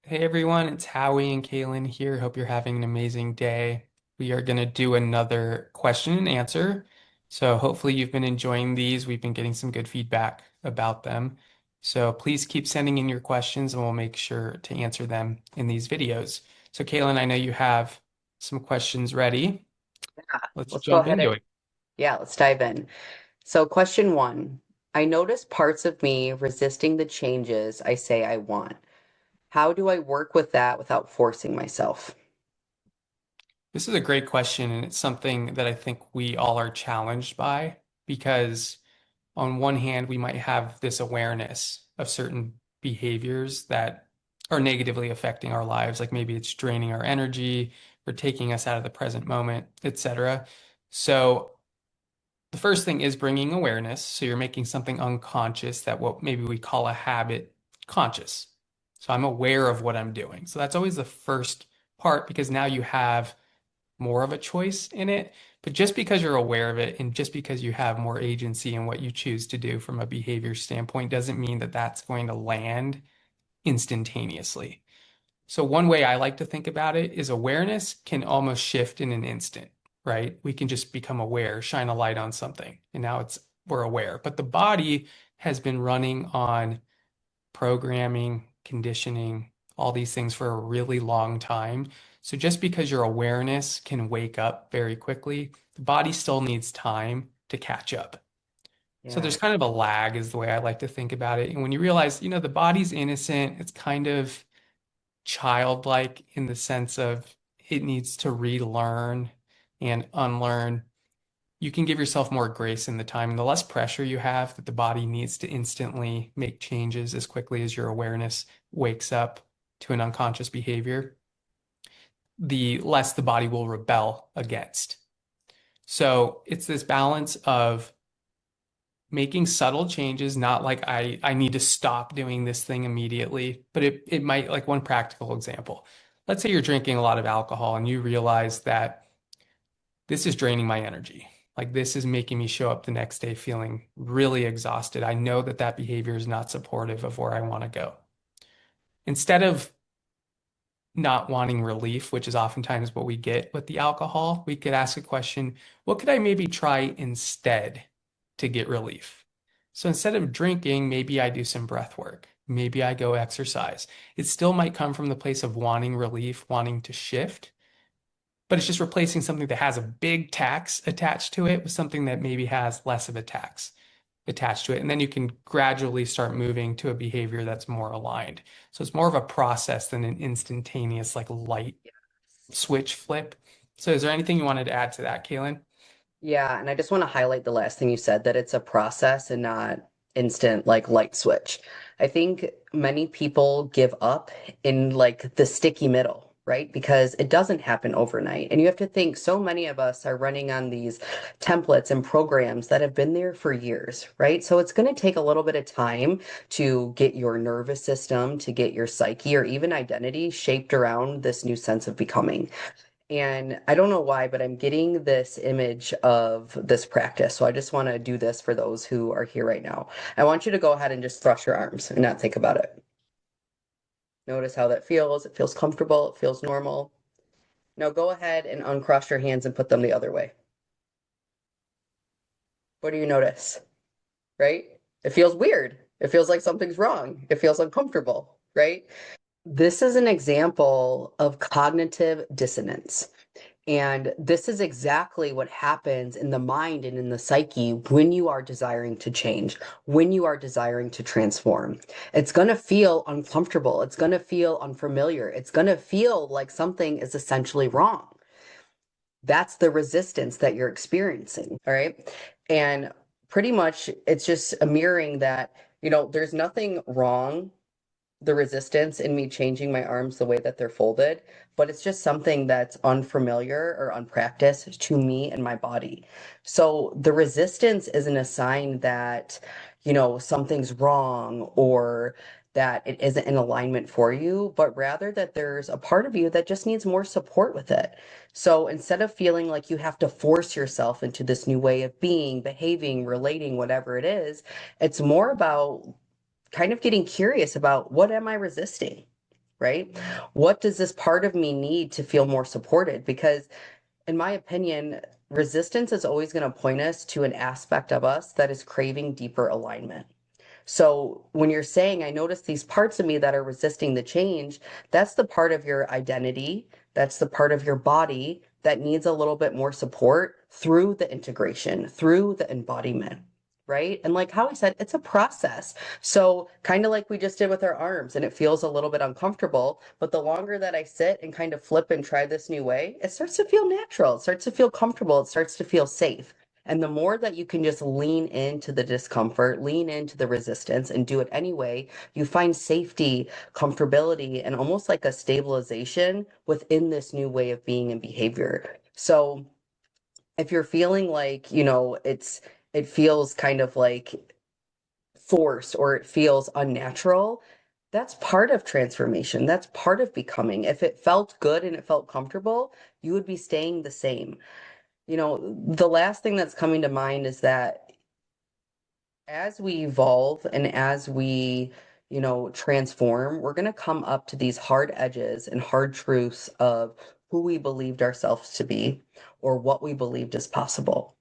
Hey everyone, it's Howie and Kaylyn here. Hope you're having an amazing day. We are going to do another question and answer. So hopefully you've been enjoying these. We've been getting some good feedback about them. So please keep sending in your questions and we'll make sure to answer them in these videos. So Kaylyn, I know you have some questions ready. Yeah, Let's let's go jump ahead into and it. let's dive in. So, question one, I notice parts of me resisting the changes I say I want. How do I work with that without forcing myself? This is a great question, and it's something that I think we all are challenged by because on one hand, we might have this awareness of certain behaviors that are negatively affecting our lives, like maybe it's draining our energy or taking us out of the present moment, etc. So the first thing is bringing awareness. So you're making something unconscious that what maybe we call a habit conscious. So I'm aware of what I'm doing. So that's always the first part because now you have more of a choice in it. But just because you're aware of it and just because you have more agency in what you choose to do from a behavior standpoint doesn't mean that that's going to land instantaneously. So one way I like to think about it is awareness can almost shift in an instant, right? We can just become aware, shine a light on something, and now it's we're aware. But the body has been running on programming, conditioning, all these things for a really long time. So just because your awareness can wake up very quickly, the body still needs time to catch up. So Yeah, there's kind of a lag, is the way I like to think about it. And when you realize, the body's innocent, it's kind of childlike in the sense of it needs to relearn and unlearn. You can give yourself more grace in the time. And the less pressure you have that the body needs to instantly make changes as quickly as your awareness wakes up to an unconscious behavior, the less the body will rebel against. So it's this balance of making subtle changes, not like I need to stop doing this thing immediately, but it might, like one practical example. Let's say you're drinking a lot of alcohol and you realize that this is draining my energy. Like this is making me show up the next day feeling really exhausted. I know that that behavior is not supportive of where I want to go. Instead of not wanting relief, which is oftentimes what we get with the alcohol, we could ask a question, what could I maybe try instead to get relief? So instead of drinking, maybe I do some breath work. Maybe I go exercise. It still might come from the place of wanting relief, wanting to shift, but it's just replacing something that has a big tax attached to it with something that maybe has less of a tax attached to it. And then you can gradually start moving to a behavior that's more aligned. So it's more of a process than an instantaneous, like light switch flip. So is there anything you wanted to add to that, Kaylin? yeah, and I just want to highlight the last thing you said, that it's a process and not instant like light switch. I think many people give up in like the sticky middle, right? Because it doesn't happen overnight. And you have to think so many of us are running on these templates and programs that have been there for years, right? So it's going to take a little bit of time to get your nervous system, to get your psyche or even identity shaped around this new sense of becoming. And I don't know why, but I'm getting this image of this practice. So I just want to do this for those who are here right now. I want you to go ahead and just thrust your arms and not think about it. Notice how that feels. It feels comfortable. It feels normal. Now go ahead and uncross your hands and put them the other way. What do you notice? Right? It feels weird. It feels like something's wrong. It feels uncomfortable, right? This is an example of cognitive dissonance. And this is exactly what happens in the mind and in the psyche when you are desiring to change, when you are desiring to transform. It's going to feel uncomfortable. It's going to feel unfamiliar. It's going to feel like something is essentially wrong. That's the resistance that you're experiencing. All right. And pretty much it's just a mirroring that, there's nothing wrong the resistance in me changing my arms the way that they're folded, but it's just something that's unfamiliar or unpracticed to me and my body. So the resistance isn't a sign that, something's wrong or that it isn't in alignment for you, but rather that there's a part of you that just needs more support with it. So instead of feeling like you have to force yourself into this new way of being, behaving, relating, whatever it is, it's more about kind of getting curious about what am I resisting? right? What does this part of me need to feel more supported? Because in my opinion, resistance is always going to point us to an aspect of us that is craving deeper alignment. So when you're saying, I notice these parts of me that are resisting the change, that's the part of your identity, that's the part of your body that needs a little bit more support through the integration, through the embodiment. Right. And like how I said, it's a process. So, kind of like we just did with our arms, and it feels a little bit uncomfortable. But the longer that I sit and kind of flip and try this new way, it starts to feel natural. It starts to feel comfortable. It starts to feel safe. And the more that you can just lean into the discomfort, lean into the resistance, and do it anyway, you find safety, comfortability, and almost like a stabilization within this new way of being and behavior. So if you're feeling like, it feels kind of like forced or it feels unnatural, that's part of transformation. That's part of becoming. If it felt good and it felt comfortable, you would be staying the same. The last thing that's coming to mind is that as we evolve and as we, transform, we're going to come up to these hard edges and hard truths of who we believed ourselves to be or what we believed is possible.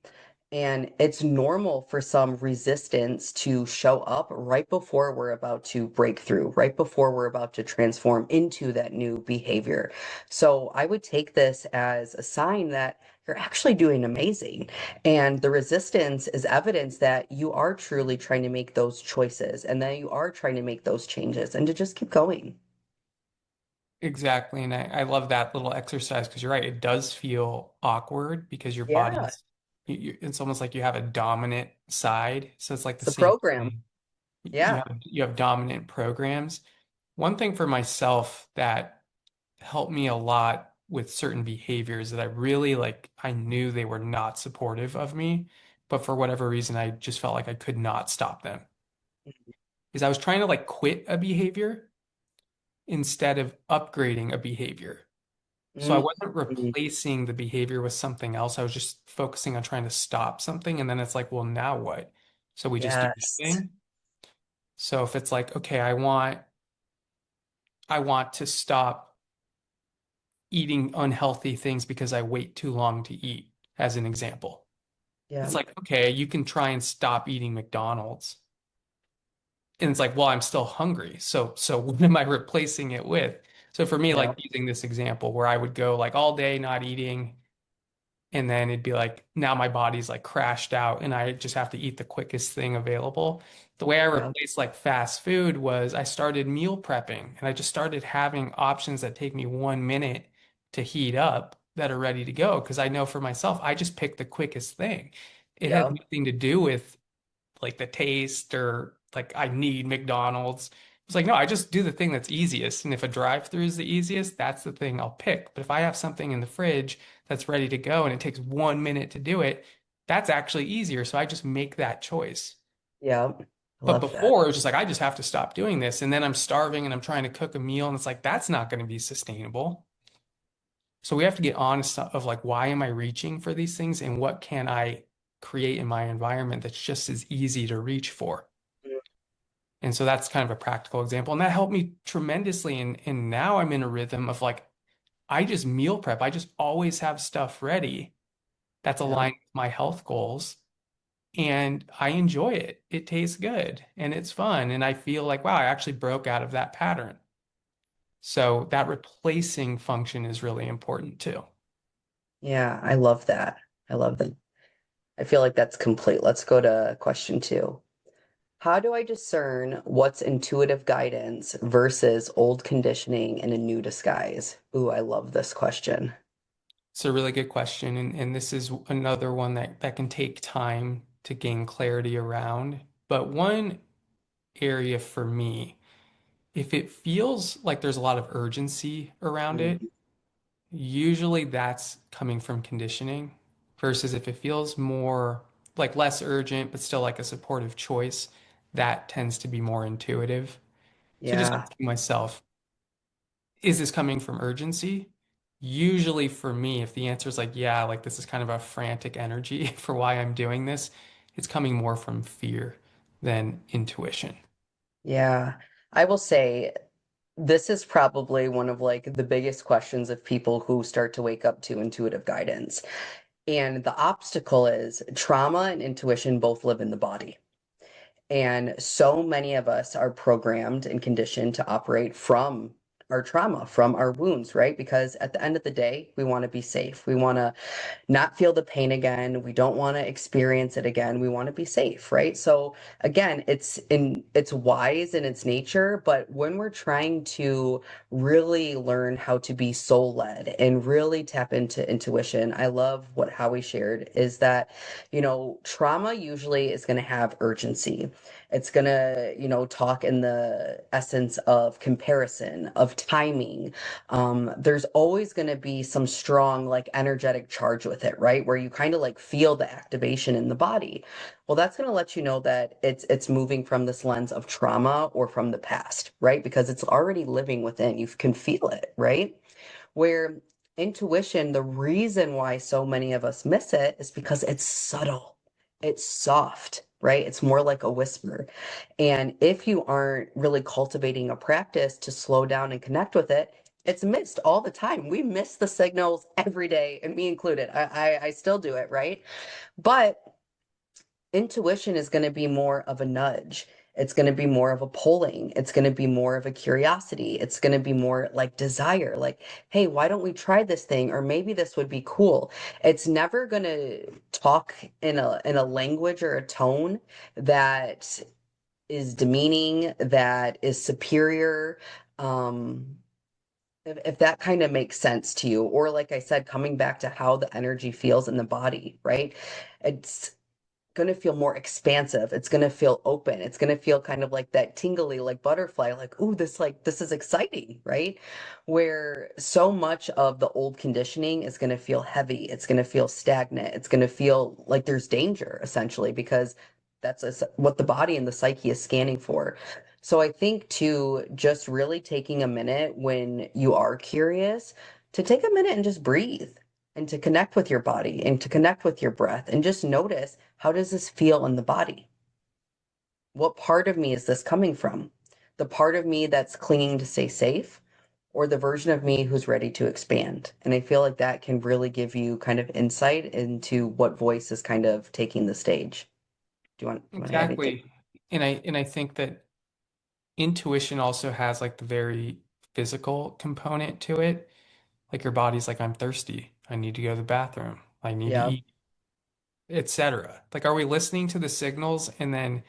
And it's normal for some resistance to show up right before we're about to break through, right before we're about to transform into that new behavior. So I would take this as a sign that you're actually doing amazing. And the resistance is evidence that you are truly trying to make those choices and that you are trying to make those changes and to just keep going. Exactly. And I love that little exercise because you're right. It does feel awkward because your Yeah, body's, it's almost like you have a dominant side. So it's like the it's a same program. thing. You Yeah. have dominant programs. One thing for myself that helped me a lot with certain behaviors that I really like, I knew they were not supportive of me, but for whatever reason, I just felt like I could not stop them. Is I was trying to like quit a behavior instead of upgrading a behavior. So I Mm, wasn't replacing the behavior with something else. I was just focusing on trying to stop something. And then it's like, well, now what? So we just do yes. nothing. So if it's like, okay, I want to stop eating unhealthy things because I wait too long to eat, as an example. Yeah. It's like, okay, you can try and stop eating McDonald's. And it's like, well, I'm still hungry. So what am I replacing it with? So for me, Yeah. like using this example where I would go like all day not eating, and then it'd be like now my body's like crashed out and I just have to eat the quickest thing available. The way I Yeah. replaced like fast food was I started meal prepping and I just started having options that take me 1 minute to heat up that are ready to go because I know for myself I just pick the quickest thing. It has Yeah. nothing to do with like the taste or like I need McDonald's. It's like, no, I just do the thing that's easiest. And if a drive-through is the easiest, that's the thing I'll pick. But if I have something in the fridge that's ready to go and it takes 1 minute to do it, that's actually easier. So I just make that choice. Yeah. I But love that. before it was just like, I just have to stop doing this. And then I'm starving and I'm trying to cook a meal. And it's like, that's not going to be sustainable. So we have to get honest of like, why am I reaching for these things and what can I create in my environment that's just as easy to reach for? And so that's kind of a practical example. And that helped me tremendously. And now I'm in a rhythm of like, I just meal prep. I just always have stuff ready that's Yeah. aligned with my health goals. And I enjoy it. It tastes good and it's fun. And I feel like, wow, I actually broke out of that pattern. So that replacing function is really important too. Yeah, I love that. I love that. I feel like that's complete. Let's go to question two. How do I discern what's intuitive guidance versus old conditioning in a new disguise? Ooh, I love this question. It's a really good question. And this is another one that can take time to gain clarity around. But one area for me, if it feels like there's a lot of urgency around it, Mhm. usually that's coming from conditioning versus if it feels more like less urgent, but still like a supportive choice, that tends to be more intuitive. So just Yeah, asking myself, is this coming from urgency? Usually for me, if the answer is like, yeah, like this is kind of a frantic energy for why I'm doing this, it's coming more from fear than intuition. yeah. I will say this is probably one of like the biggest questions of people who start to wake up to intuitive guidance. And the obstacle is trauma and intuition both live in the body. And so many of us are programmed and conditioned to operate from our trauma, from our wounds, right? Because at the end of the day, we want to be safe. We want to not feel the pain again. We don't want to experience it again. We want to be safe, right? So again, it's wise in its nature, but when we're trying to really learn how to be soul led and really tap into intuition, I love what Howie shared is that, trauma usually is going to have urgency. It's going to, talk in the essence of comparison, of timing. There's always going to be some strong, like energetic charge with it, right? Where you kind of like feel the activation in the body. Well, that's going to let you know that it's moving from this lens of trauma or from the past, right? Because it's already living within. You can feel it, right? Where intuition, the reason why so many of us miss it is because it's subtle, it's soft, right? It's more like a whisper. And if you aren't really cultivating a practice to slow down and connect with it, it's missed all the time. We miss the signals every day, and me included. I still do it, right? But intuition is going to be more of a nudge. It's going to be more of a pulling. It's going to be more of a curiosity. It's going to be more like desire, like, hey, why don't we try this thing? Or maybe this would be cool. It's never going to talk in a language or a tone that is demeaning, that is superior. Um, if that kind of makes sense to you, or like I said, coming back to how the energy feels in the body, right? It's going to feel more expansive. It's going to feel open. It's going to feel kind of like that tingly, like butterfly, like, ooh, this is exciting, right? Where so much of the old conditioning is going to feel heavy. It's going to feel stagnant. It's going to feel like there's danger, essentially, because what the body and the psyche is scanning for. So I think too, just really taking a minute when you are curious to take a minute and just breathe and to connect with your body and to connect with your breath and just notice, how does this feel in the body? What part of me is this coming from? The part of me that's clinging to stay safe, or the version of me who's ready to expand? And I feel like that can really give you kind of insight into what voice is kind of taking the stage. Do you want to add anything? Exactly. And I think that intuition also has like the very physical component to it. Like your body's like, I'm thirsty. I need to go to the bathroom. I need to Yeah. eat, etc. Like, are we listening to the signals and then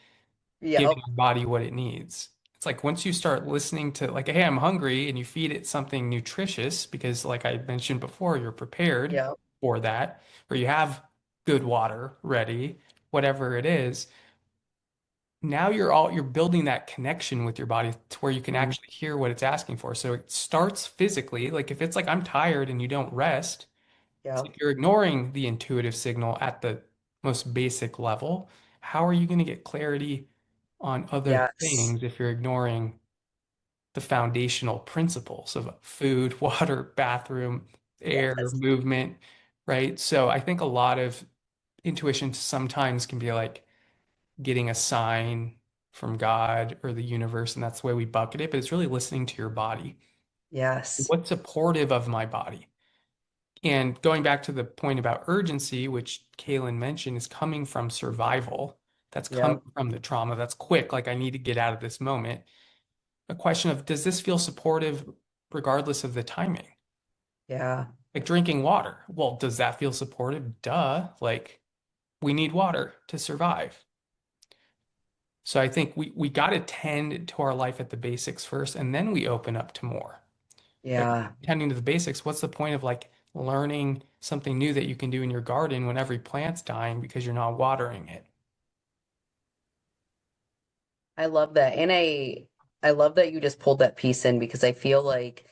giving Yep. your body what it needs? It's like once you start listening to like, hey, I'm hungry, and you feed it something nutritious because, like I mentioned before, you're prepared Yep. for that, or you have good water ready, whatever it is. Now you're building that connection with your body to where you can Mm, actually hear what it's asking for. So it starts physically, like if it's like I'm tired and you don't rest, it's yep. like you're ignoring the intuitive signal at the most basic level. How are you going to get clarity on other Yes. things if you're ignoring the foundational principles of food, water, bathroom, air, Yes. movement, right? So I think a lot of intuition sometimes can be like getting a sign from God or the universe, and that's the way we bucket it, but it's really listening to your body. Yes. What's supportive of my body? And going back to the point about urgency, which Kaylin mentioned, is coming from survival. That's coming Yep. from the trauma. That's quick, like I need to get out of this moment. A question of, does this feel supportive regardless of the timing? Yeah. Like drinking water. Well, does that feel supportive? Duh. Like we need water to survive. So I think we got to tend to our life at the basics first, and then we open up to more. If Yeah. tending to the basics, what's the point of like learning something new that you can do in your garden when every plant's dying because you're not watering it? I love that. And I love that you just pulled that piece in because I feel like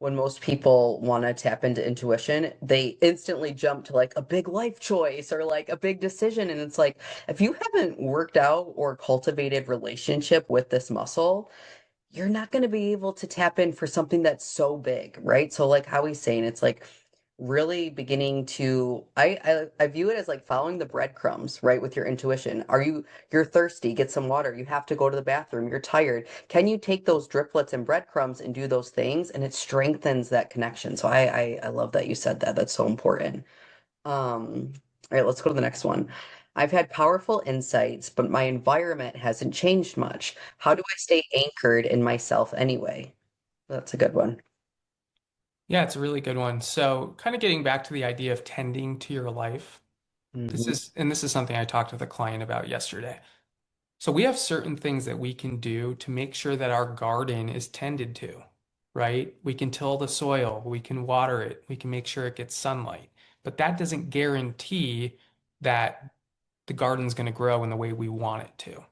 when most people want to tap into intuition, they instantly jump to like a big life choice or like a big decision. And it's like, if you haven't worked out or cultivated relationship with this muscle, you're not going to be able to tap in for something that's so big, right? So like how he's saying, it's like really beginning to I view it as like following the breadcrumbs, right, with your intuition. You're thirsty, get some water, you have to go to the bathroom, you're tired. Can you take those driplets and breadcrumbs and do those things? And it strengthens that connection. So I love that you said that. That's so important. All right, let's go to the next one. I've had powerful insights, but my environment hasn't changed much. How do I stay anchored in myself anyway? That's a good one. Yeah, it's a really good one. So, kind of getting back to the idea of tending to your life. Hmm. This is something I talked with a client about yesterday. So, we have certain things that we can do to make sure that our garden is tended to, right? We can till the soil, we can water it, we can make sure it gets sunlight. But that doesn't guarantee that the garden's going to grow in the way we want it to.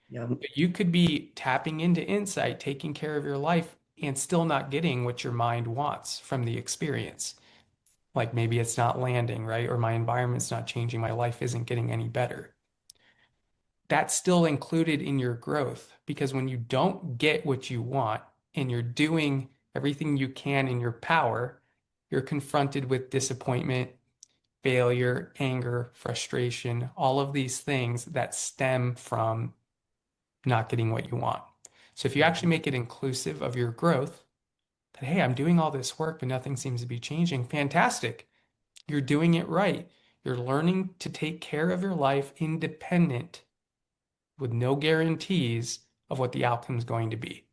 Yeah. You could be tapping into insight, taking care of your life, and still not getting what your mind wants from the experience. Like maybe it's not landing, right? Or my environment's not changing, my life isn't getting any better. That's still included in your growth because when you don't get what you want and you're doing everything you can in your power, you're confronted with disappointment, failure, anger, frustration, all of these things that stem from not getting what you want. So if you actually make it inclusive of your growth, that, hey, I'm doing all this work, but nothing seems to be changing, fantastic. You're doing it right. You're learning to take care of your life independent with no guarantees of what the outcome is going to be.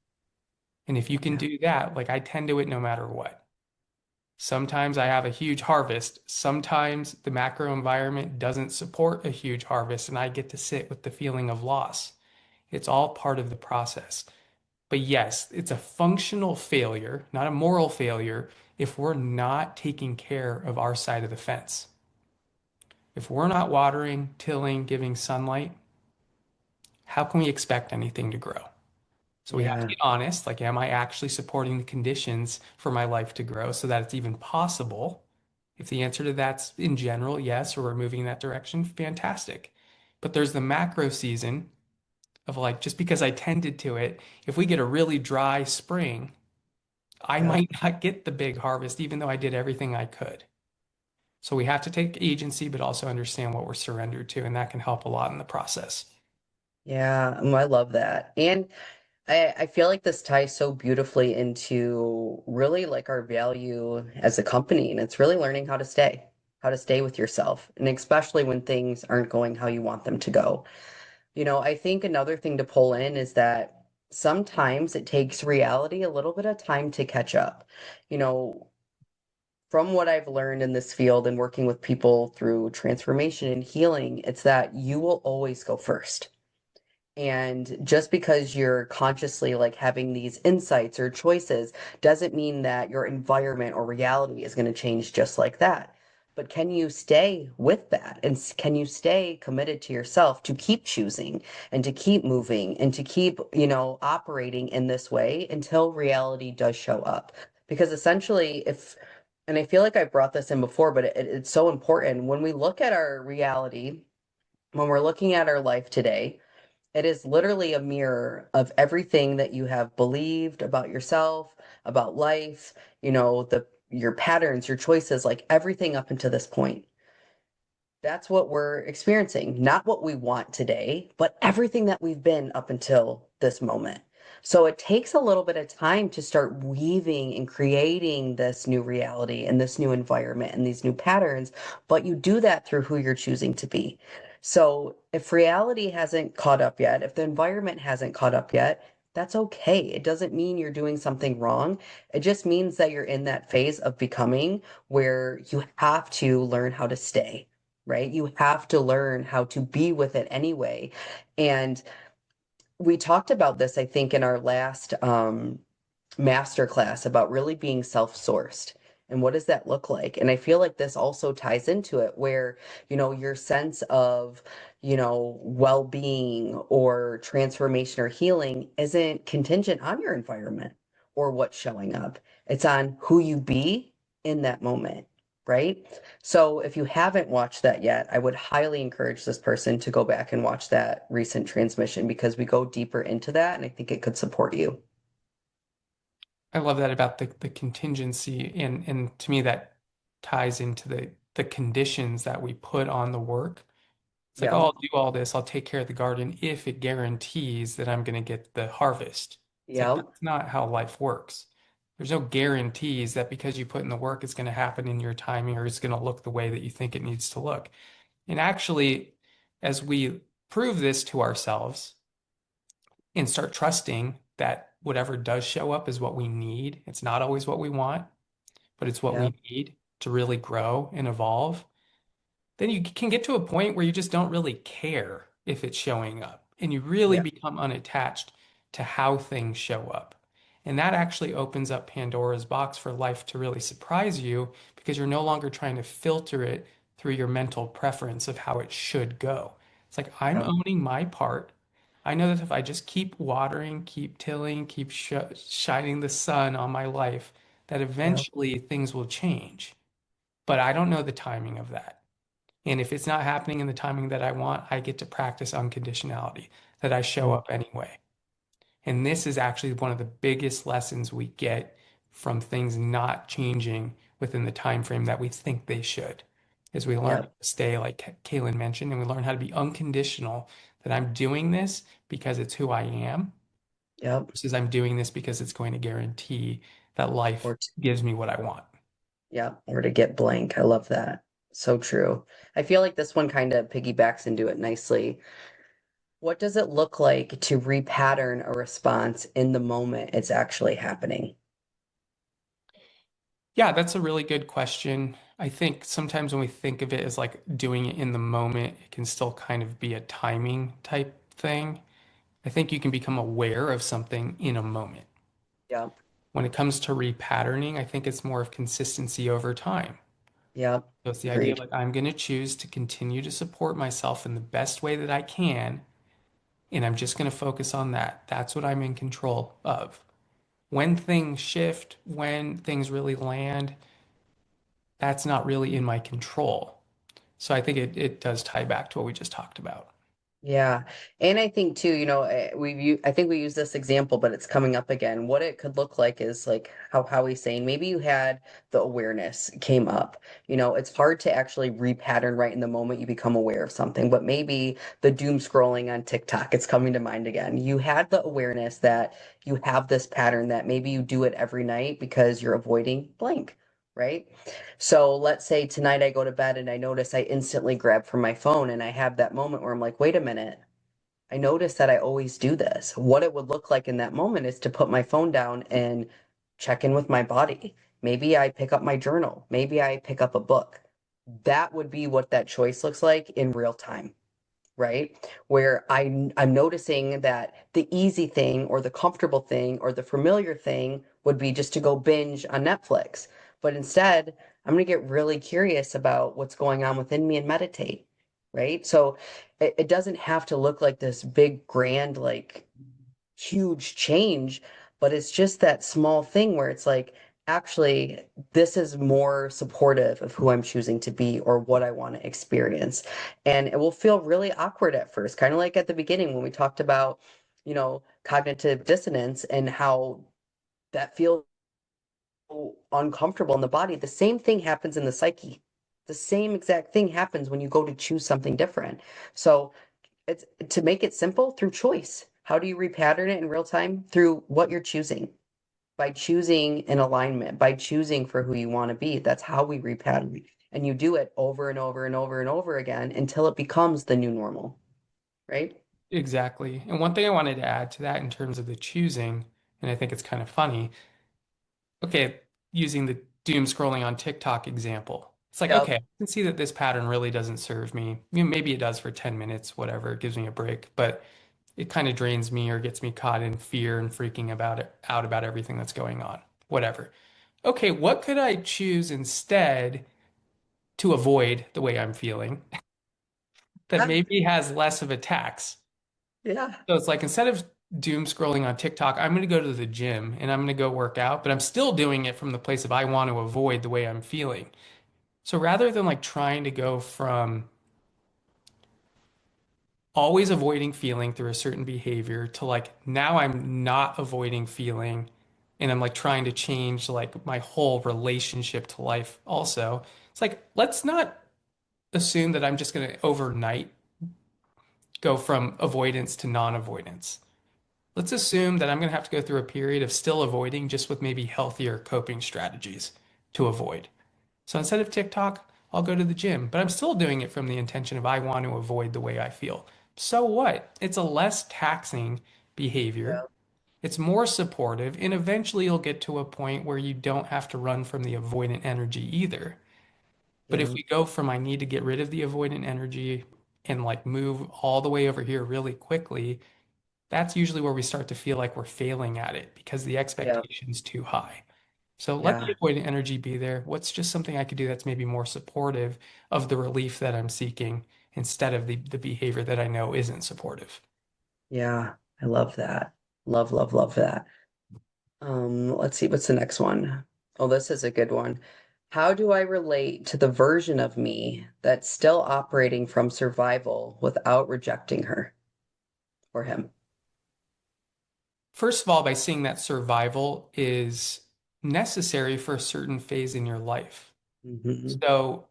And if you can Yeah. do that, like I tend to it no matter what. Sometimes I have a huge harvest. Sometimes the macro environment doesn't support a huge harvest, and I get to sit with the feeling of loss. It's all part of the process. But yes, it's a functional failure, not a moral failure, if we're not taking care of our side of the fence. If we're not watering, tilling, giving sunlight, how can we expect anything to grow? So we have to Yeah. get honest, like, am I actually supporting the conditions for my life to grow so that it's even possible? If the answer to that's in general, yes, or we're moving in that direction, fantastic. But there's the macro season of like, just because I tended to it, if we get a really dry spring, I Yeah. might not get the big harvest, even though I did everything I could. So we have to take agency, but also understand what we're surrendered to, and that can help a lot in the process. Yeah. I love that. And I feel like this ties so beautifully into really like our value as a company. And it's really learning how to stay with yourself. And especially when things aren't going how you want them to go. I think another thing to pull in is that sometimes it takes reality a little bit of time to catch up. You know, from what I've learned in this field and working with people through transformation and healing, it's that you will always go first. And just because you're consciously like having these insights or choices doesn't mean that your environment or reality is going to change just like that. But can you stay with that? And can you stay committed to yourself to keep choosing and to keep moving and to keep, operating in this way until reality does show up? Because essentially, and I feel like I brought this in before, but it's so important when we look at our reality, when we're looking at our life today, it is literally a mirror of everything that you have believed about yourself, about life, your patterns, your choices, like everything up until this point. That's what we're experiencing, not what we want today, but everything that we've been up until this moment. So it takes a little bit of time to start weaving and creating this new reality and this new environment and these new patterns, but you do that through who you're choosing to be. So if reality hasn't caught up yet, if the environment hasn't caught up yet, that's okay. It doesn't mean you're doing something wrong. It just means that you're in that phase of becoming where you have to learn how to stay, right? You have to learn how to be with it anyway. And we talked about this, I think, in our last master class about really being self-sourced. And what does that look like? And I feel like this also ties into it where, your sense of, well-being or transformation or healing isn't contingent on your environment or what's showing up. It's on who you be in that moment, right? So if you haven't watched that yet, I would highly encourage this person to go back and watch that recent transmission because we go deeper into that and I think it could support you. I love that about the contingency, and to me that ties into the conditions that we put on the work. It's like, oh, Yep. I'll do all this, I'll take care of the garden if it guarantees that I'm going to get the harvest. It's like Yep. that's not how life works. There's no guarantees that because you put in the work, it's going to happen in your timing or it's going to look the way that you think it needs to look. And actually, as we prove this to ourselves and start trusting that whatever does show up is what we need, it's not always what we want, but it's what Yep. we need to really grow and evolve, then you can get to a point where you just don't really care if it's showing up and you really Yep. become unattached to how things show up. And that actually opens up Pandora's box for life to really surprise you because you're no longer trying to filter it through your mental preference of how it should go. It's like I'm Yep. owning my part. I know that if I just keep watering, keep tilling, keep shining the sun on my life, that Yep. eventually things will change. But I don't know the timing of that. And if it's not happening in the timing that I want, I get to practice unconditionality, that I show Mm. up anyway. And this is actually one of the biggest lessons we get from things not changing within the time frame that we think they should. Is we learn to Yep. stay, like Kaylin mentioned, and we learn how to be unconditional that I'm doing this because it's who I am Yep. versus I'm doing this because it's going to guarantee that life Or gives me what I want. yeah, or to get blank. I love that. So true. I feel like this one kind of piggybacks into it nicely. What does it look like to repattern a response in the moment it's actually happening? Yeah, that's a really good question. I think sometimes when we think of it as like doing it in the moment, it can still kind of be a timing type thing. I think you can become aware of something in a moment. Yep. When it comes to repatterning, I think it's more of consistency over time. Yep. So it's the idea of Agreed. like, I'm going to choose to continue to support myself in the best way that I can, and I'm just going to focus on that. That's what I'm in control of. When things shift, when things really land, that's not really in my control. So I think it does tie back to what we just talked about. Yeah. And I think too, I think we use this example, but it's coming up again. What it could look like is like how he's saying maybe you had the awareness came up. It's hard to actually repattern right in the moment you become aware of something, but maybe the doom scrolling on TikTok, it's coming to mind again. You had the awareness that you have this pattern that maybe you do it every night because you're avoiding blank, right? So let's say tonight I go to bed and I notice I instantly grab for my phone and I have that moment where I'm like, wait a minute. I notice that I always do this. What it would look like in that moment is to put my phone down and check in with my body. Maybe I pick up my journal. Maybe I pick up a book. That would be what that choice looks like in real time, right? Where I'm noticing that the easy thing or the comfortable thing or the familiar thing would be just to go binge on Netflix. But instead, I'm going to get really curious about what's going on within me and meditate, right? So it doesn't have to look like this big, grand, like huge change, but it's just that small thing where it's like, actually, this is more supportive of who I'm choosing to be or what I want to experience. And it will feel really awkward at first, kind of like at the beginning when we talked about, cognitive dissonance and how that feels uncomfortable in the body. The same thing happens in the psyche. The same exact thing happens when you go to choose something different. So it's to make it simple through choice. How do you repattern it in real time? Through what you're choosing. By choosing an alignment, by choosing for who you want to be. That's how we repattern. And you do it over and over and over and over again until it becomes the new normal, right? Exactly. And one thing I wanted to add to that in terms of the choosing, and I think it's kind of funny. Okay, using the doom scrolling on TikTok example. It's like, Yep. okay, I can see that this pattern really doesn't serve me. Maybe it does for 10 minutes, whatever, it gives me a break, but it kind of drains me or gets me caught in fear and freaking out about everything that's going on. Whatever. Okay, what could I choose instead to avoid the way I'm feeling that maybe has less of a tax? Yeah. So it's like instead of doom scrolling on TikTok, I'm going to go to the gym and I'm going to go work out, but I'm still doing it from the place of I want to avoid the way I'm feeling. So rather than like trying to go from always avoiding feeling through a certain behavior to like now I'm not avoiding feeling, and I'm like trying to change like my whole relationship to life also. It's like, let's not assume that I'm just going to overnight go from avoidance to non-avoidance. Let's assume that I'm going to have to go through a period of still avoiding just with maybe healthier coping strategies to avoid. So instead of TikTok, I'll go to the gym, but I'm still doing it from the intention of I want to avoid the way I feel. So what? It's a less taxing behavior. Yeah. It's more supportive, and eventually you'll get to a point where you don't have to run from the avoidant energy either. But if Yeah. we go from I need to get rid of the avoidant energy and like move all the way over here really quickly, that's usually where we start to feel like we're failing at it because the Yeah. expectation's too high. So let the Yeah. avoidant energy be there. What's just something I could do that's maybe more supportive of the relief that I'm seeking instead of the behavior that I know isn't supportive? Yeah. I love that. Love, love, love that. Let's see, what's the next one? Oh, this is a good one. How do I relate to the version of me that's still operating from survival without rejecting her or him? First of all, by seeing that survival is necessary for a certain phase in your life. Hmm. So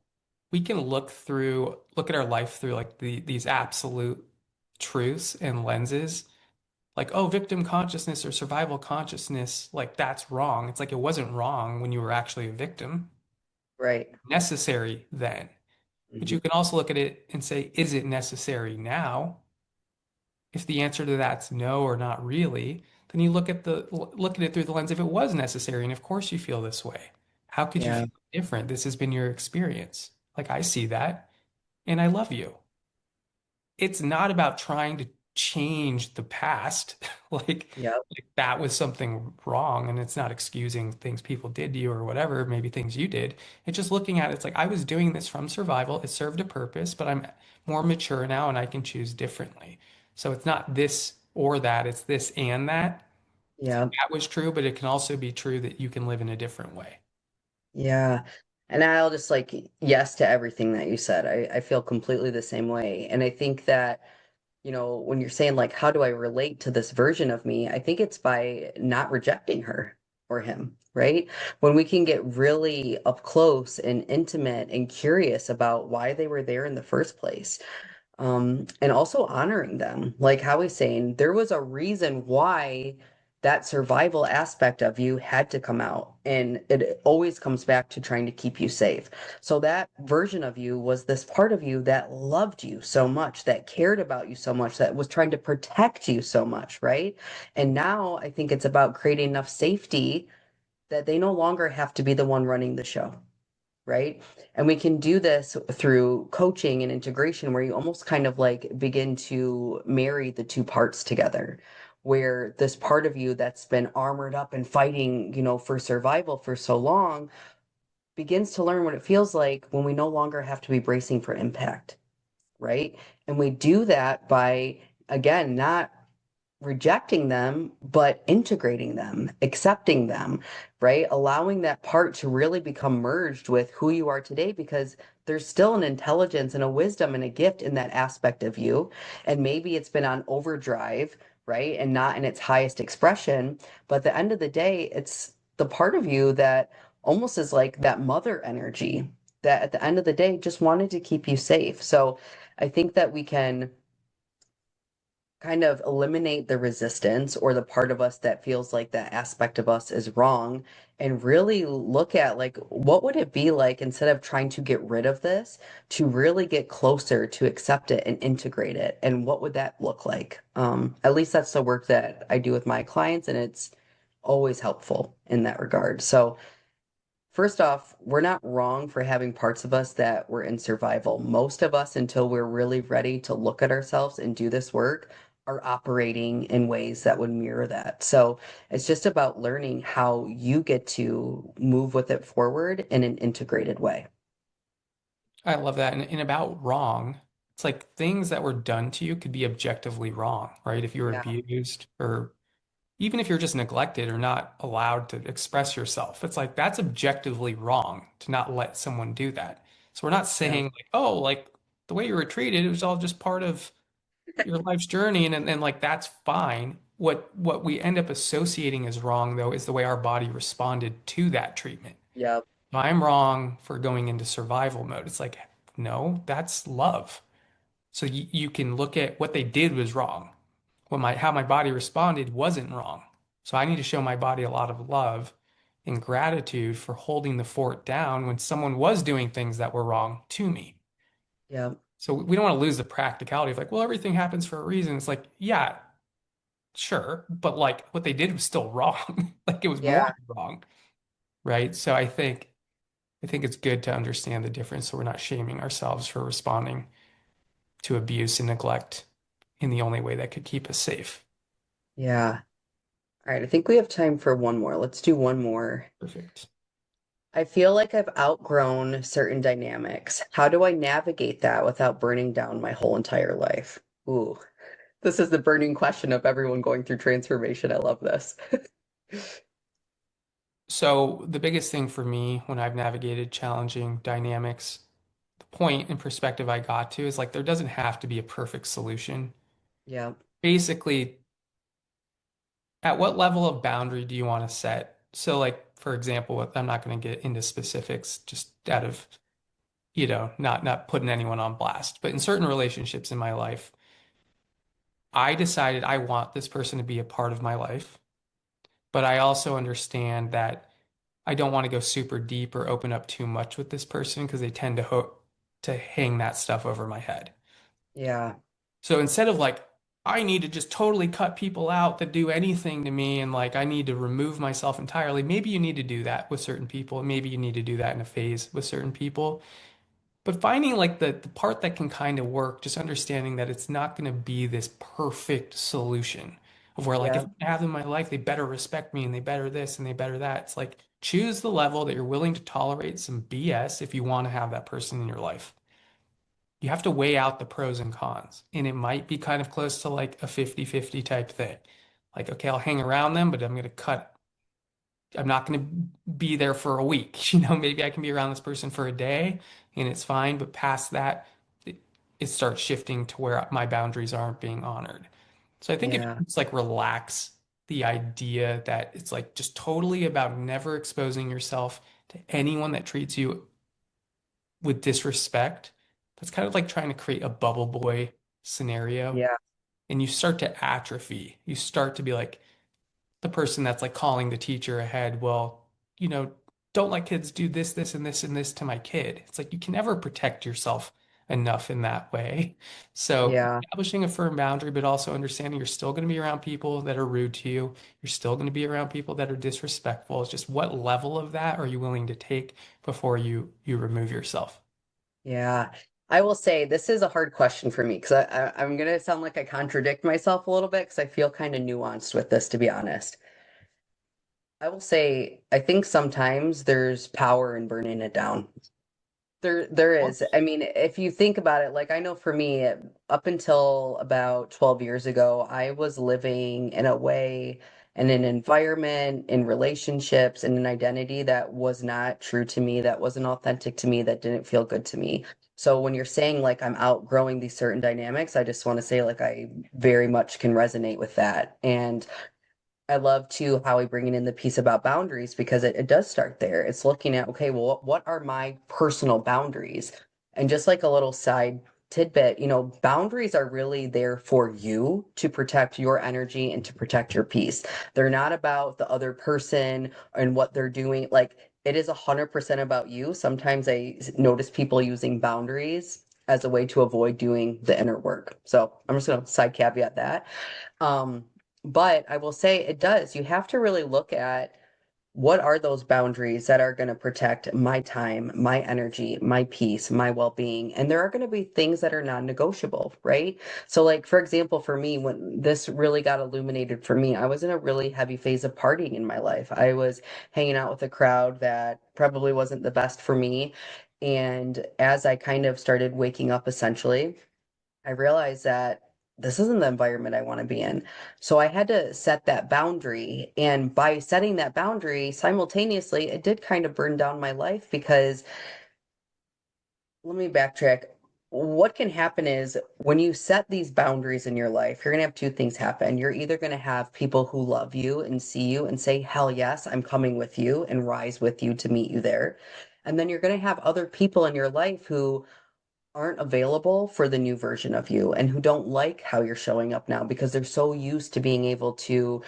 we can look at our life through like these absolute truths and lenses. Like, oh, victim consciousness or survival consciousness, like that's wrong. It's like it wasn't wrong when you were actually a victim. Right. Necessary then. But Hmm. you can also look at it and say, is it necessary now? If the answer to that's no or not really, then you look at it through the lens if it was necessary, and of course you feel this way. How could you Yeah. feel different? This has been your experience. Like I see that, and I love you. It's not about trying to change the past. Like, Yep. like that was something wrong, and it's not excusing things people did to you or whatever, maybe things you did. It's just looking at it, it's like I was doing this from survival. It served a purpose, but I'm more mature now and I can choose differently. So it's not this or that, it's this and that. Yep. That was true, but it can also be true that you can live in a different way. Yeah. And I'll just like yes to everything that you said. I feel completely the same way. And I think that when you're saying like, how do I relate to this version of me? I think it's by not rejecting her or him, right? When we can get really up close and intimate and curious about why they were there in the first place. And also honoring them. Like Howie's saying, there was a reason why that survival aspect of you had to come out. And it always comes back to trying to keep you safe. So that version of you was this part of you that loved you so much, that cared about you so much, that was trying to protect you so much, right? And now I think it's about creating enough safety that they no longer have to be the one running the show, right? And we can do this through coaching and integration, where you almost kind of like begin to marry the two parts together, where this part of you that's been armored up and fighting, for survival for so long begins to learn what it feels like when we no longer have to be bracing for impact, right? And we do that by, again, not rejecting them, but integrating them, accepting them, right? Allowing that part to really become merged with who you are today, because there's still an intelligence and a wisdom and a gift in that aspect of you. And maybe it's been on overdrive, right? And not in its highest expression. But at the end of the day, it's the part of you that almost is like that mother energy that at the end of the day just wanted to keep you safe. So I think that we can kind of eliminate the resistance or the part of us that feels like that aspect of us is wrong, and really look at like what would it be like, instead of trying to get rid of this, to really get closer to accept it and integrate it, and what would that look like? At least that's the work that I do with my clients, and it's always helpful in that regard. So first off, we're not wrong for having parts of us that were in survival. Most of us, until we're really ready to look at ourselves and do this work, are operating in ways that would mirror that. So it's just about learning how you get to move with it forward in an integrated way. I love that. And about wrong, it's like things that were done to you could be objectively wrong, right? If you were Yeah, abused or even if you're just neglected or not allowed to express yourself, it's like that's objectively wrong to not let someone do that. So we're not yeah, saying like, oh, like the way you were treated, it was all just part of your life's journey and like that's fine. what we end up associating as wrong, though, is the way our body responded to that treatment. Yep. If I'm wrong for going into survival mode. It's like, no, that's love. So you can look at what they did was wrong. How my body responded wasn't wrong. So I need to show my body a lot of love and gratitude for holding the fort down when someone was doing things that were wrong to me. Yep. So we don't want to lose the practicality of like, well, everything happens for a reason. It's like, yeah, sure, but like what they did was still wrong. Like it was more Yeah. wrong, right? So I think it's good to understand the difference so we're not shaming ourselves for responding to abuse and neglect in the only way that could keep us safe. Yeah. All right. I think we have time for one more. Let's do one more. Perfect. I feel like I've outgrown certain dynamics. How do I navigate that without burning down my whole entire life? Ooh, this is the burning question of everyone going through transformation. I love this. So the biggest thing for me when I've navigated challenging dynamics, the point and perspective I got to is like there doesn't have to be a perfect solution. Yeah. Basically, at what level of boundary do you want to set? So like for example, I'm not going to get into specifics just out of, not putting anyone on blast, but in certain relationships in my life, I decided I want this person to be a part of my life, but I also understand that I don't want to go super deep or open up too much with this person because they tend to hang that stuff over my head. Yeah. So instead of like, I need to just totally cut people out that do anything to me and like I need to remove myself entirely, maybe you need to do that with certain people. Maybe you need to do that in a phase with certain people. But finding like the part that can kind of work, just understanding that it's not going to be this perfect solution of where like if Yeah. I have them in my life, they better respect me and they better this and they better that. It's like choose the level that you're willing to tolerate some BS if you want to have that person in your life. You have to weigh out the pros and cons. And it might be kind of close to like a 50-50 type thing. Like, okay, I'll hang around them, but I'm not going to be there for a week. Maybe I can be around this person for a day and it's fine. But past that, it starts shifting to where my boundaries aren't being honored. So I think if you Yeah. just like relax the idea that it's like just totally about never exposing yourself to anyone that treats you with disrespect, that's kind of like trying to create a bubble boy scenario. Yeah. And you start to atrophy. You start to be like, the person that's like calling the teacher ahead, well, you know, don't let kids do this, this, and this, and this to my kid. It's like you can never protect yourself enough in that way. So Yeah. establishing a firm boundary, but also understanding you're still going to be around people that are rude to you. You're still going to be around people that are disrespectful. It's just what level of that are you willing to take before you remove yourself? Yeah. I will say this is a hard question for me because I'm gonna sound like I contradict myself a little bit because I feel kind of nuanced with this, to be honest. I will say I think sometimes there's power in burning it down. There Of is. course. I mean, if you think about it, like I know for me, up until about 12 years ago, I was living in a way, in an environment, in relationships, in an identity that was not true to me, that wasn't authentic to me, that didn't feel good to me. So when you're saying like I'm outgrowing these certain dynamics, I just want to say like I very much can resonate with that. And I love too how we bringing in the piece about boundaries because it does start there. It's looking at, okay, well, what are my personal boundaries? And just like a little side tidbit, boundaries are really there for you to protect your energy and to protect your peace. They're not about the other person and what they're doing. Like it is 100% about you. Sometimes I notice people using boundaries as a way to avoid doing the inner work. So I'm just going to side caveat that. Um, but I will say it does. You have to really look at what are those boundaries that are going to protect my time, my energy, my peace, my well-being. And there are going to be things that are non-negotiable, right? So like for example, for me, when this really got illuminated for me, I was in a really heavy phase of partying in my life. I was hanging out with a crowd that probably wasn't the best for me. And as I kind of started waking up essentially, I realized that this isn't the environment I want to be in. So I had to set that boundary. And by setting that boundary simultaneously, it did kind of burn down my life because let me backtrack. what can happen is when you set these boundaries in your life, you're going to have two things happen. You're either going to have people who love you and see you and say, hell yes, I'm coming with you and rise with you to meet you there. And then you're going to have other people in your life who aren't available for the new version of you and who don't like how you're showing up now because they're so used to being able to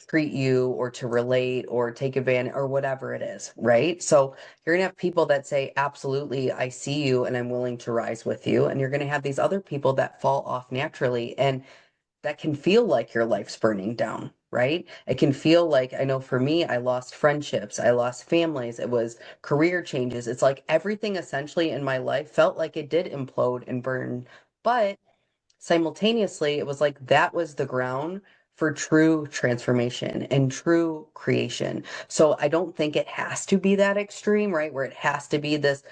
treat you or to relate or take advantage or whatever it is, right? So you're gonna have people that say, absolutely, I see you and I'm willing to rise with you. And you're gonna have these other people that fall off naturally. And that can feel like your life's burning down, right? It can feel like, I know for me, I lost friendships, I lost families, it was career changes. It's like everything essentially in my life felt like it did implode and burn. But simultaneously, it was like that was the ground for true transformation and true creation. So I don't think it has to be that extreme, right? Where it has to be this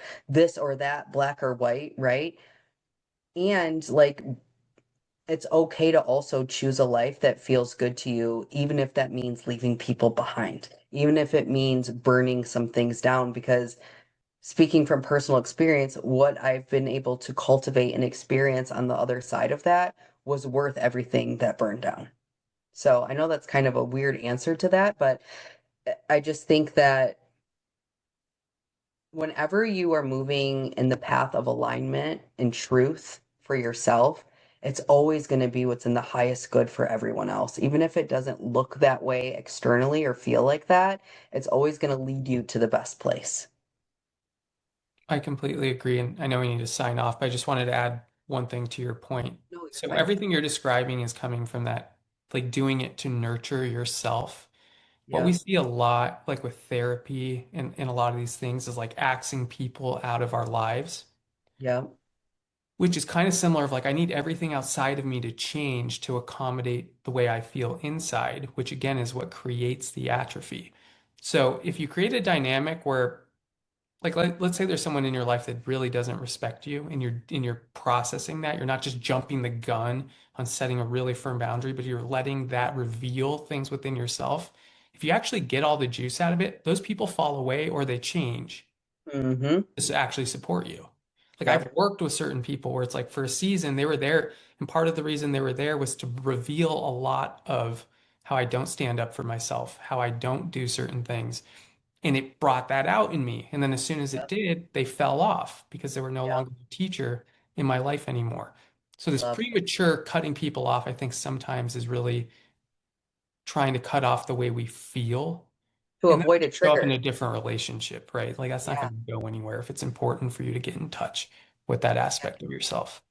or that, black or white, right? And like it's okay to also choose a life that feels good to you, even if that means leaving people behind, even if it means burning some things down. Because speaking from personal experience, what I've been able to cultivate and experience on the other side of that was worth everything that burned down. So I know that's kind of a weird answer to that, but I just think that whenever you are moving in the path of alignment and truth for yourself, it's always going to be what's in the highest good for everyone else. Even if it doesn't look that way externally or feel like that, it's always going to lead you to the best place. I completely agree. And I know we need to sign off, but I just wanted to add one thing to your point. No, you're So fine. everything you're describing is coming from that, like doing it to nurture yourself. What we Yeah. see a lot, like with therapy and a lot of these things, is like axing people out of our lives, Yeah. which is kind of similar of like I need everything outside of me to change to accommodate the way I feel inside, which again is what creates the atrophy. So if you create a dynamic where like let's say there's someone in your life that really doesn't respect you and you're processing that, you're not just jumping the gun on setting a really firm boundary, but you're letting that reveal things within yourself. If you actually get all the juice out of it, those people fall away or they change Mm-hmm. to actually support you. Like I've Yep. worked with certain people where it's like for a season they were there, and part of the reason they were there was to reveal a lot of how I don't stand up for myself, how I don't do certain things. And it brought that out in me. And then as soon as it Yep. did, they fell off because they were no Yep. longer a teacher in my life anymore. So this Love it. premature cutting people off, I think sometimes is really trying to cut off the way we feel. To And then avoid a show up in trigger. a different relationship, right? Like that's not Yeah. going to go anywhere if it's important for you to get in touch with that aspect of yourself.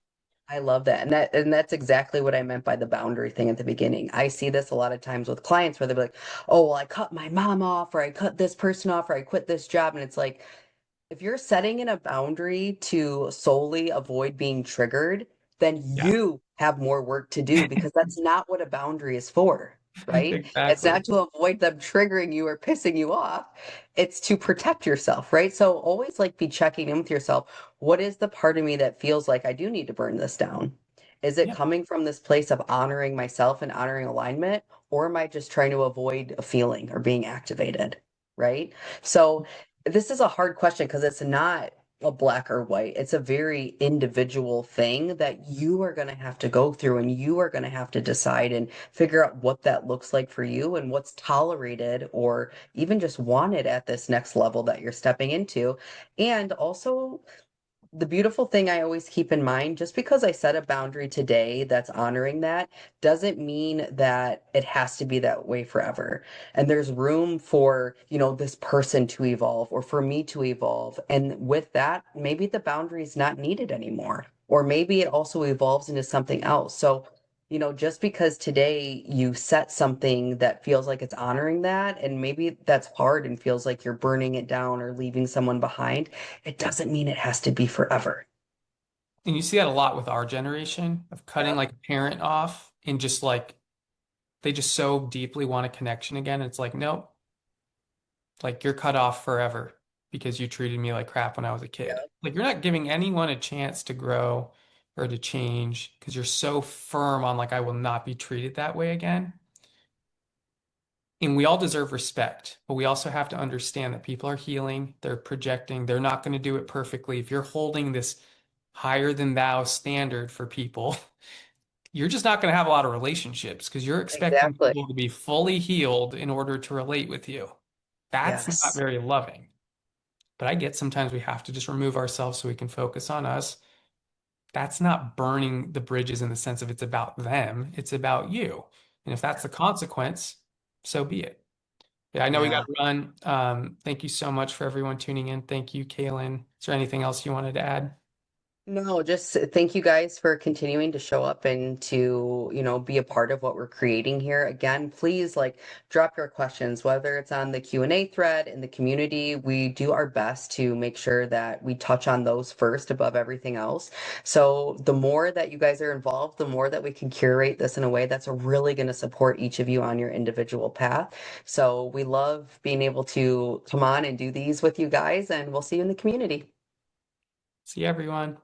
I love that. And that's exactly what I meant by the boundary thing at the beginning. I see this a lot of times with clients where they're like, "Oh, well, I cut my mom off or I cut this person off or I quit this job." And it's like, if you're setting in a boundary to solely avoid being triggered, then Yeah, you have more work to do because that's not what a boundary is for, right? It's exactly. not to avoid them triggering you or pissing you off. It's to protect yourself, right? So always like be checking in with yourself. What is the part of me that feels like I do need to burn this down? Is it Yeah. coming from this place of honoring myself and honoring alignment, or am I just trying to avoid a feeling or being activated, right? So this is a hard question because it's not a black or white. It's a very individual thing that you are going to have to go through and you are going to have to decide and figure out what that looks like for you and what's tolerated or even just wanted at this next level that you're stepping into. And also, the beautiful thing I always keep in mind, just because I set a boundary today that's honoring that, doesn't mean that it has to be that way forever. And there's room for, this person to evolve or for me to evolve. And with that, maybe the boundary is not needed anymore. Or maybe it also evolves into something else. So, just because today you set something that feels like it's honoring that, and maybe that's hard and feels like you're burning it down or leaving someone behind, it doesn't mean it has to be forever. And you see that a lot with our generation of cutting Yep. like a parent off and just like they just so deeply want a connection again. It's like, nope, like you're cut off forever because you treated me like crap when I was a kid. Yep. Like you're not giving anyone a chance to grow or to change because you're so firm on like I will not be treated that way again. And we all deserve respect, but we also have to understand that people are healing, they're projecting, they're not going to do it perfectly. If you're holding this higher than thou standard for people, you're just not going to have a lot of relationships because you're expecting Exactly. people to be fully healed in order to relate with you. That's not Yes. very loving. But I get sometimes we have to just remove ourselves so we can focus on us. That's not burning the bridges in the sense of it's about them, it's about you. And if that's the consequence, so be it. Yeah, I know we got Yeah. to run. Thank you so much for everyone tuning in. Thank you, Kaylin. Is there anything else you wanted to add? No, just thank you guys for continuing to show up and to, be a part of what we're creating here. Again, please like drop your questions, whether it's on the Q&A thread in the community. We do our best to make sure that we touch on those first above everything else. So the more that you guys are involved, the more that we can curate this in a way that's really going to support each of you on your individual path. So we love being able to come on and do these with you guys, and we'll see you in the community. See you, everyone.